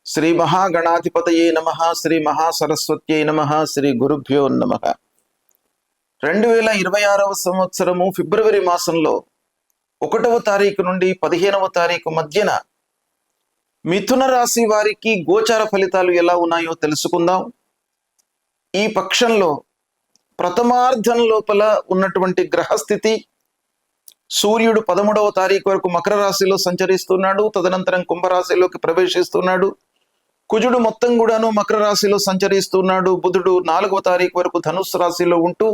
శ్రీ మహాగణాధిపతయే నమః, శ్రీ మహాసరస్వత్యై నమః, శ్రీ గురుభ్యో నమః. 2026వ సంవత్సరము ఫిబ్రవరి మాసంలో 1వ తారీఖు నుండి 15వ తారీఖు మధ్యన మిథున రాశి వారికి గోచార ఫలితాలు ఎలా ఉన్నాయో తెలుసుకుందాం. ఈ పక్షంలో ప్రథమార్థం లోపల ఉన్నటువంటి గ్రహస్థితి, సూర్యుడు 13వ తారీఖు వరకు మకర రాశిలో సంచరిస్తున్నాడు, తదనంతరం కుంభరాశిలోకి ప్రవేశిస్తున్నాడు. కుజుడు మొత్తం కూడాను మకర రాశిలో సంచరిస్తున్నాడు. బుధుడు 4వ తారీఖు వరకు ధనుస్సు రాశిలో ఉంటూ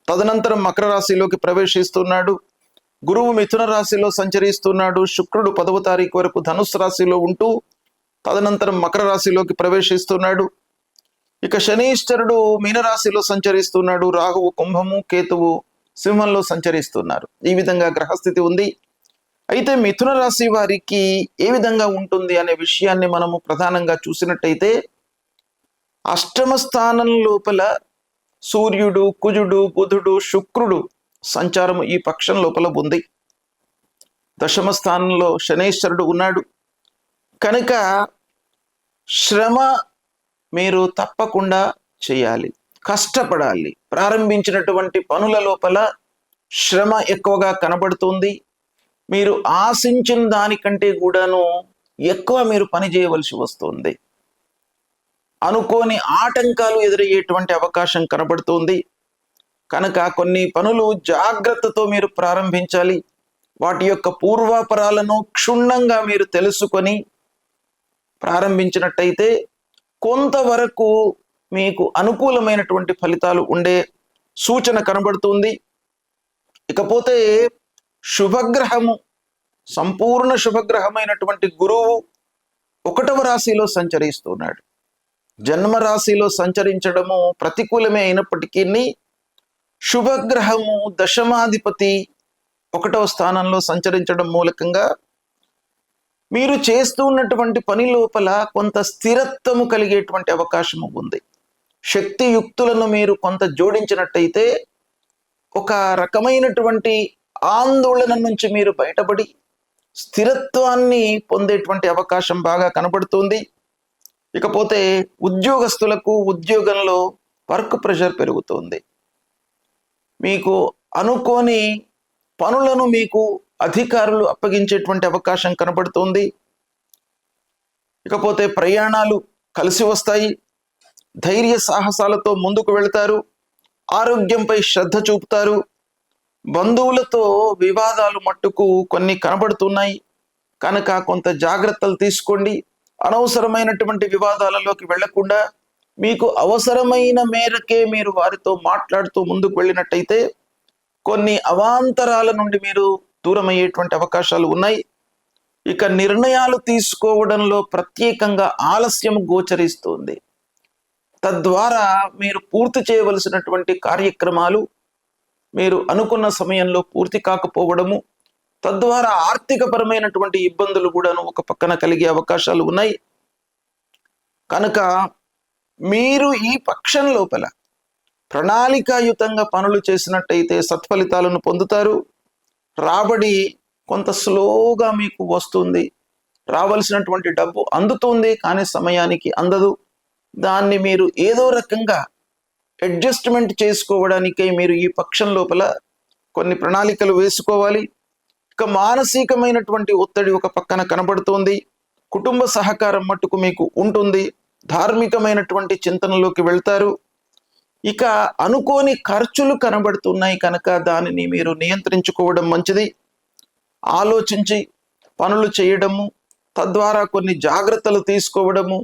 తదనంతరం మకర రాశిలోకి ప్రవేశిస్తున్నాడు. గురువు మిథున రాశిలో సంచరిస్తున్నాడు. శుక్రుడు 10వ తారీఖు వరకు ధనుస్సు రాశిలో ఉంటూ తదనంతరం మకర రాశిలోకి ప్రవేశిస్తున్నాడు. ఇక శనీశ్వరుడు మీనరాశిలో సంచరిస్తున్నాడు. రాహువు కుంభము, కేతువు సింహంలో సంచరిస్తున్నారు. ఈ విధంగా గ్రహస్థితి ఉంది. అయితే మిథున రాశి వారికి ఏ విధంగా ఉంటుంది అనే విషయాన్ని మనము ప్రధానంగా చూసినట్టయితే, అష్టమ స్థానం లోపల సూర్యుడు, కుజుడు, బుధుడు, శుక్రుడు సంచారం ఈ పక్షం లోపల ఉంది. దశమ స్థానంలో శనీశ్వరుడు ఉన్నాడు. కనుక శ్రమ మీరు తప్పకుండా చేయాలి, కష్టపడాలి. ప్రారంభించినటువంటి పనుల లోపల శ్రమ ఎక్కువగా కనబడుతుంది. మీరు ఆశించిన దానికంటే కూడాను ఎక్కువ మీరు పని చేయవలసి వస్తుంది. అనుకోని ఆటంకాలు ఎదురయ్యేటువంటి అవకాశం కనబడుతుంది. కనుక కొన్ని పనులు జాగ్రత్తతో మీరు ప్రారంభించాలి. వాటి యొక్క పూర్వాపరాలను క్షుణ్ణంగా మీరు తెలుసుకొని ప్రారంభించినట్టయితే కొంతవరకు మీకు అనుకూలమైనటువంటి ఫలితాలు ఉండే సూచన కనబడుతుంది. ఇకపోతే శుభగ్రహము, సంపూర్ణ శుభగ్రహమైనటువంటి గురువు 1వ రాశిలో సంచరిస్తున్నాడు. జన్మరాశిలో సంచరించడము ప్రతికూలమే అయినప్పటికీ శుభగ్రహము దశమాధిపతి 1వ స్థానంలో సంచరించడం మూలకంగా మీరు చేస్తున్నటువంటి పని లోపల కొంత స్థిరత్వము కలిగేటువంటి అవకాశము ఉంది. శక్తియుక్తులను మీరు కొంత జోడించినట్టయితే ఒక రకమైనటువంటి ఆందోళన నుంచి మీరు బయటపడి స్థిరత్వాన్ని పొందేటువంటి అవకాశం బాగా కనబడుతుంది. ఇకపోతే ఉద్యోగస్తులకు ఉద్యోగంలో వర్క్ ప్రెషర్ పెరుగుతుంది. మీకు అనుకోని పనులను మీకు అధికారులు అప్పగించేటువంటి అవకాశం కనబడుతుంది. ఇకపోతే ప్రయాణాలు కలిసి వస్తాయి. ధైర్య సాహసాలతో ముందుకు వెళ్తారు. ఆరోగ్యంపై శ్రద్ధ చూపుతారు. బంధువులతో వివాదాలు మట్టుకు కొన్ని కనబడుతున్నాయి. కనుక కొంత జాగ్రత్తలు తీసుకోండి. అనవసరమైనటువంటి వివాదాలలోకి వెళ్లకుండా మీకు అవసరమైన మేరకే మీరు వారితో మాట్లాడుతూ ముందుకు వెళ్ళినట్టయితే కొన్ని అవాంతరాల నుండి మీరు దూరమయ్యేటువంటి అవకాశాలు ఉన్నాయి. ఇక నిర్ణయాలు తీసుకోవడంలో ప్రత్యేకంగా ఆలస్యం గోచరిస్తుంది. తద్వారా మీరు పూర్తి చేయవలసినటువంటి కార్యక్రమాలు మీరు అనుకున్న సమయంలో పూర్తి కాకపోవడము, తద్వారా ఆర్థికపరమైనటువంటి ఇబ్బందులు కూడాను ఒక పక్కన కలిగే అవకాశాలు ఉన్నాయి. కనుక మీరు ఈ పక్షం లోపల ప్రణాళికాయుతంగా పనులు చేసినట్టయితే సత్ఫలితాలను పొందుతారు. రాబడి కొంత స్లోగా మీకు వస్తుంది. రావలసినటువంటి డబ్బు అందుతుంది, కానీ సమయానికి అందదు. దాన్ని మీరు ఏదో రకంగా అడ్జస్ట్మెంట్ చేసుకోవడానికై మీరు ఈ పక్షం లోపల కొన్ని ప్రణాళికలు వేసుకోవాలి. ఇక మానసికమైనటువంటి ఒత్తిడి ఒక పక్కన కనబడుతోంది. కుటుంబ సహకారం మట్టుకు మీకు ఉంటుంది. ధార్మికమైనటువంటి చింతనలోకి వెళ్తారు. ఇక అనుకోని ఖర్చులు కనబడుతున్నాయి కనుక దానిని మీరు నియంత్రించుకోవడం మంచిది. ఆలోచించి పనులు చేయడము, తద్వారా కొన్ని జాగ్రత్తలు తీసుకోవడము,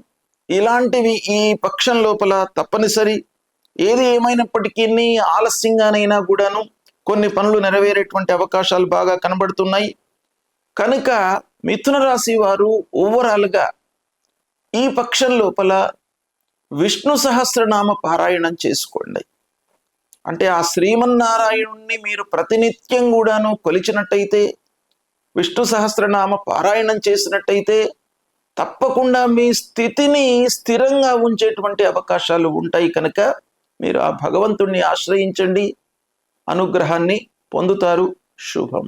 ఇలాంటివి ఈ పక్షం లోపల తప్పనిసరి. ఏది ఏమైనప్పటికీ ఆలస్యంగానైనా కూడాను కొన్ని పనులు నెరవేరేటువంటి అవకాశాలు బాగా కనబడుతున్నాయి. కనుక మిథున రాశి వారు ఓవరాల్గా ఈ పక్షం లోపల విష్ణు సహస్రనామ పారాయణం చేసుకోండి. అంటే ఆ శ్రీమన్నారాయణుణ్ణి మీరు ప్రతినిత్యం కూడాను కొలిచినట్టయితే, విష్ణు సహస్రనామ పారాయణం చేసినట్టయితే తప్పకుండా మీ స్థితిని స్థిరంగా ఉంచేటువంటి అవకాశాలు ఉంటాయి. కనుక మీరు ఆ భగవంతుణ్ణి ఆశ్రయించండి, అనుగ్రహాన్ని పొందుతారు. శుభం.